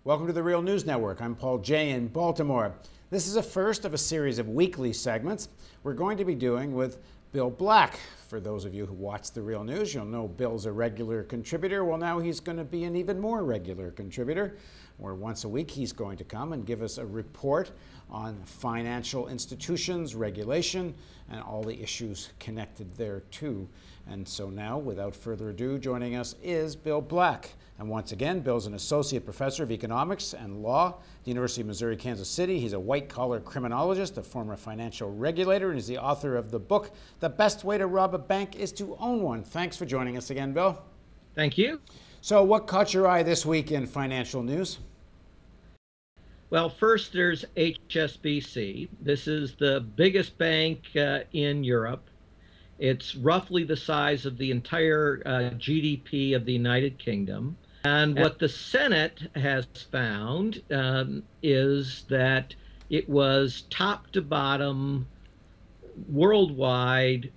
Welcome to the Real News Network. I'm Paul Jay in Baltimore. This is a first of a series of weekly segments we're going to be doing with Bill Black. For those of you who watch the Real News, you'll know Bill's a regular contributor. Well, now he's going to be an even more regular contributor, where once a week he's going to come and give us a report on financial institutions, regulation, and all the issues connected thereto. And so now, without further ado, joining us is Bill Black. And once again, Bill's an associate professor of economics and law at the University of Missouri, Kansas City. He's a white-collar criminologist, a former financial regulator, and is the author of the book, The Best Way to Rob a Bank is to Own One. Thanks for joining us again, Bill. Thank you. So what caught your eye this week in financial news? Well, first there's HSBC. This is the biggest bank in Europe. It's roughly the size of the entire GDP of the United Kingdom. And what the Senate has found is that it was top to bottom, worldwide,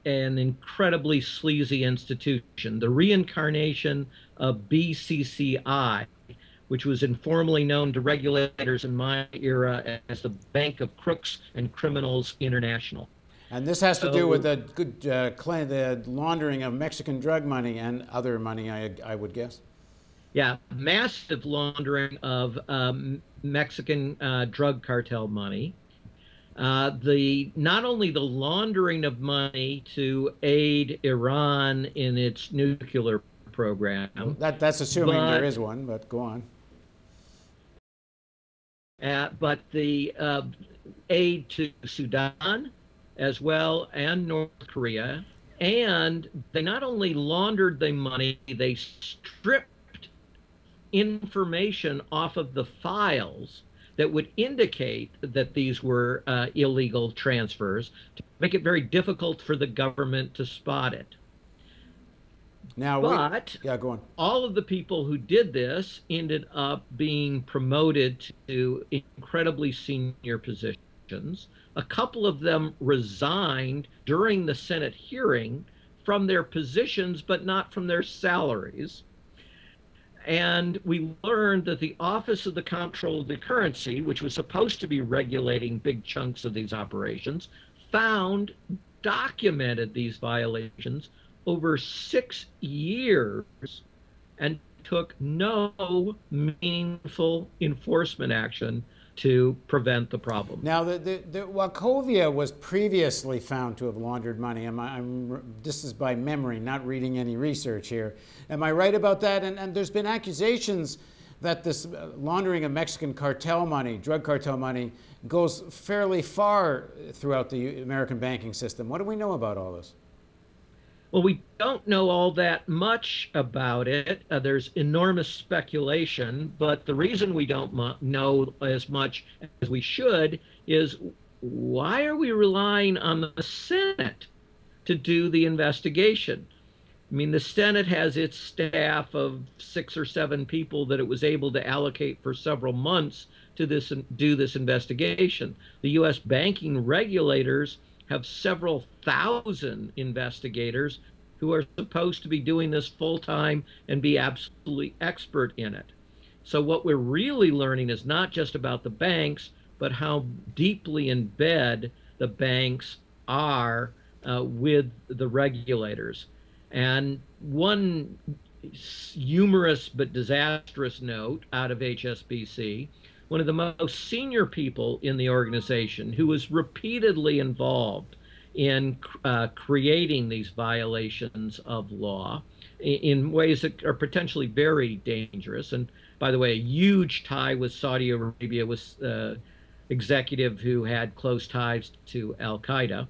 an incredibly sleazy institution, the reincarnation of BCCI, which was informally known to regulators in my era as the Bank of Crooks and Criminals International. And this has to do with the the laundering of Mexican drug money and other money, I would guess. Yeah, massive laundering of Mexican drug cartel money. Not only the laundering of money to aid Iran in its nuclear program. That's assuming there is one, but go on. But the aid to Sudan as well, and North Korea. And they not only laundered the money, they stripped information off of the files that would indicate that these were illegal transfers to make it very difficult for the government to spot it. Now, yeah, go on. All of the people who did this ended up being promoted to incredibly senior positions. A couple of them resigned during the Senate hearing from their positions, but not from their salaries. And we learned that the Office of the Comptroller of the Currency, which was supposed to be regulating big chunks of these operations, documented these violations over 6 years and took no meaningful enforcement action to prevent the problem. Now, Wachovia was previously found to have laundered money. This is by memory, not reading any research here. Am I right about that? And there's been accusations that this laundering of Mexican cartel money, drug cartel money, goes fairly far throughout the American banking system. What do we know about all this? Well, we don't know all that much about it. There's enormous speculation, but the reason we don't know as much as we should is why are we relying on the Senate to do the investigation? I mean, the Senate has its staff of 6 or 7 people that it was able to allocate for several months to do this investigation. The U.S. banking regulators have several thousand investigators who are supposed to be doing this full-time and be absolutely expert in it. So what we're really learning is not just about the banks, but how deeply in bed the banks are with the regulators. And one humorous but disastrous note out of HSBC, one of the most senior people in the organization who was repeatedly involved in creating these violations of law in ways that are potentially very dangerous. And by the way, a huge tie with Saudi Arabia was executive who had close ties to Al-Qaeda,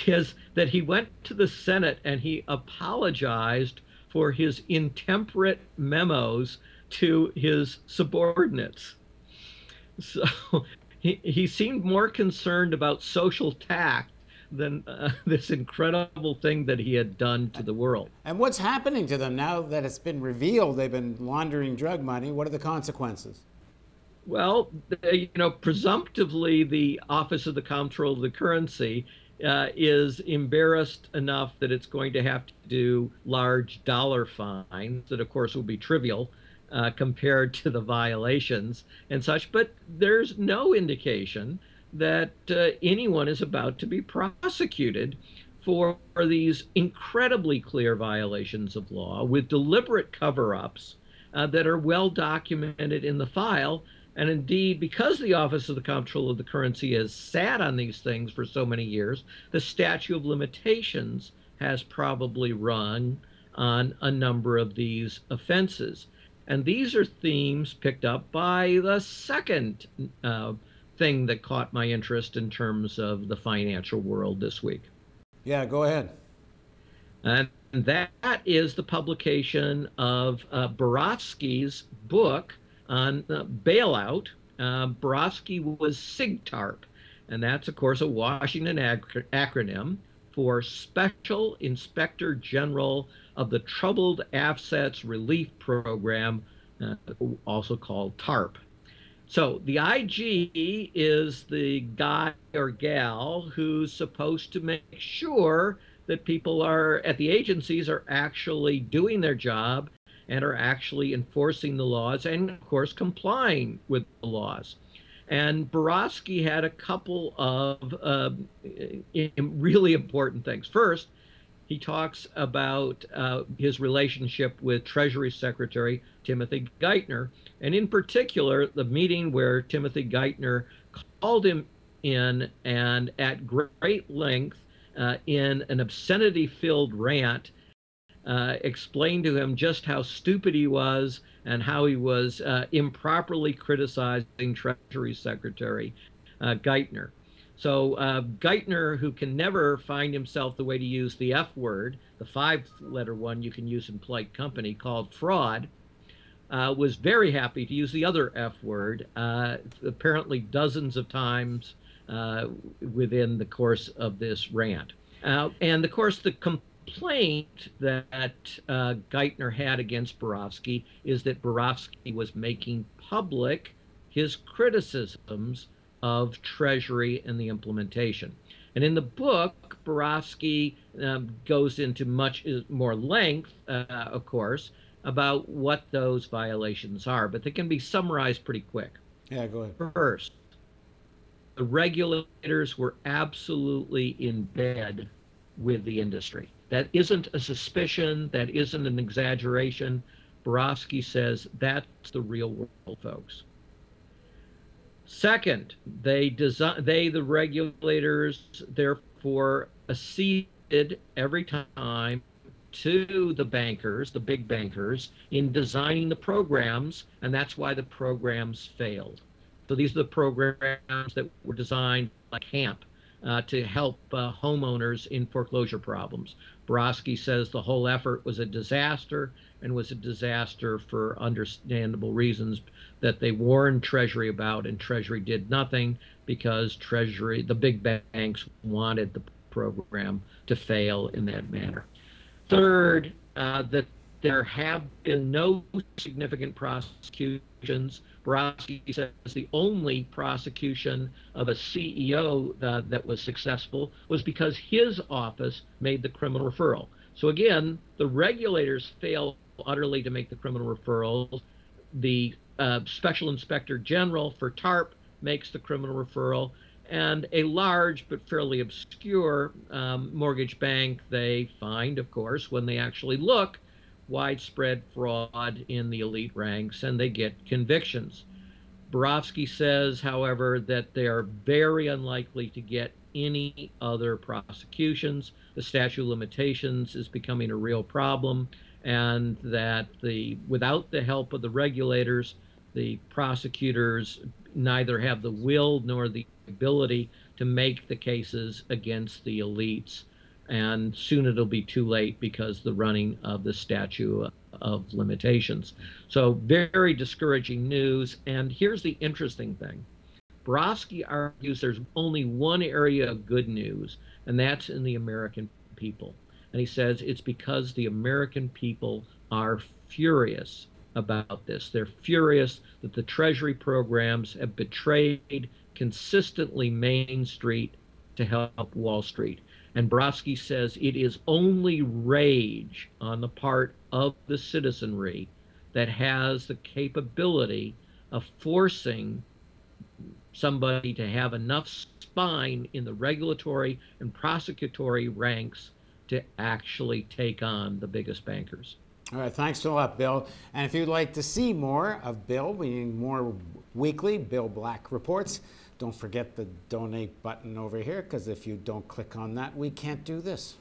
is that he went to the Senate and he apologized for his intemperate memos to his subordinates. So he seemed more concerned about social tact than this incredible thing that he had done to the world. And what's happening to them now that it's been revealed they've been laundering drug money? What are the consequences? Well, presumptively the Office of the Comptroller of the Currency is embarrassed enough that it's going to have to do large dollar fines that, of course, will be trivial compared to the violations and such, but there's no indication that anyone is about to be prosecuted for these incredibly clear violations of law with deliberate cover-ups that are well documented in the file. And indeed, because the Office of the Comptroller of the Currency has sat on these things for so many years, the statute of limitations has probably run on a number of these offenses. And these are themes picked up by the second thing that caught my interest in terms of the financial world this week. Yeah, go ahead. And that is the publication of Borofsky's book on bailout. Borofsky was SIGTARP, and that's, of course, a Washington acronym for Special Inspector General of the Troubled Assets Relief Program, also called TARP. So the IG is the guy or gal who's supposed to make sure that people are at the agencies are actually doing their job and are actually enforcing the laws and, of course, complying with the laws. And Borofsky had a couple of really important things. First, he talks about his relationship with Treasury Secretary Timothy Geithner, and in particular, the meeting where Timothy Geithner called him in and at great length in an obscenity-filled rant explained to him just how stupid he was and how he was improperly criticizing Treasury Secretary Geithner. So Geithner, who can never find himself the way to use the F word, the 5-letter one you can use in polite company called fraud, was very happy to use the other F word, apparently dozens of times within the course of this rant. And of course, the complaint that Geithner had against Borofsky is that Borofsky was making public his criticisms of Treasury and the implementation. And in the book, Borofsky goes into much more length, of course, about what those violations are, but they can be summarized pretty quick. Yeah, go ahead. First, the regulators were absolutely in bed with the industry. That isn't a suspicion, that isn't an exaggeration. Borofsky says that's the real world, folks. Second, the regulators, therefore, acceded every time to the bankers, the big bankers, in designing the programs, and that's why the programs failed. So these are the programs that were designed like HAMP to help homeowners in foreclosure problems. Borofsky says the whole effort was a disaster, and was a disaster for understandable reasons that they warned Treasury about, and Treasury did nothing because Treasury, the big banks, wanted the program to fail in that manner. Third, that there have been no significant prosecutions. Borofsky says the only prosecution of a CEO that was successful was because his office made the criminal referral. So again, the regulators fail utterly to make the criminal referrals. The Special Inspector General for TARP makes the criminal referral, and a large but fairly obscure mortgage bank, they find, of course, when they actually look, widespread fraud in the elite ranks, and they get convictions. Borofsky says, however, that they are very unlikely to get any other prosecutions. The statute of limitations is becoming a real problem, and that without the help of the regulators, the prosecutors neither have the will nor the ability to make the cases against the elites, and soon it'll be too late because the running of the statute of limitations. So very discouraging news. And here's the interesting thing. Borofsky argues there's only one area of good news, and that's in the American people. And he says it's because the American people are furious about this. They're furious that the Treasury programs have betrayed consistently Main Street to help Wall Street. And Borofsky says it is only rage on the part of the citizenry that has the capability of forcing somebody to have enough spine in the regulatory and prosecutory ranks to actually take on the biggest bankers. All right, thanks a lot, Bill. And if you'd like to see more of Bill, we need more weekly Bill Black reports. Don't forget the donate button over here, because if you don't click on that, we can't do this.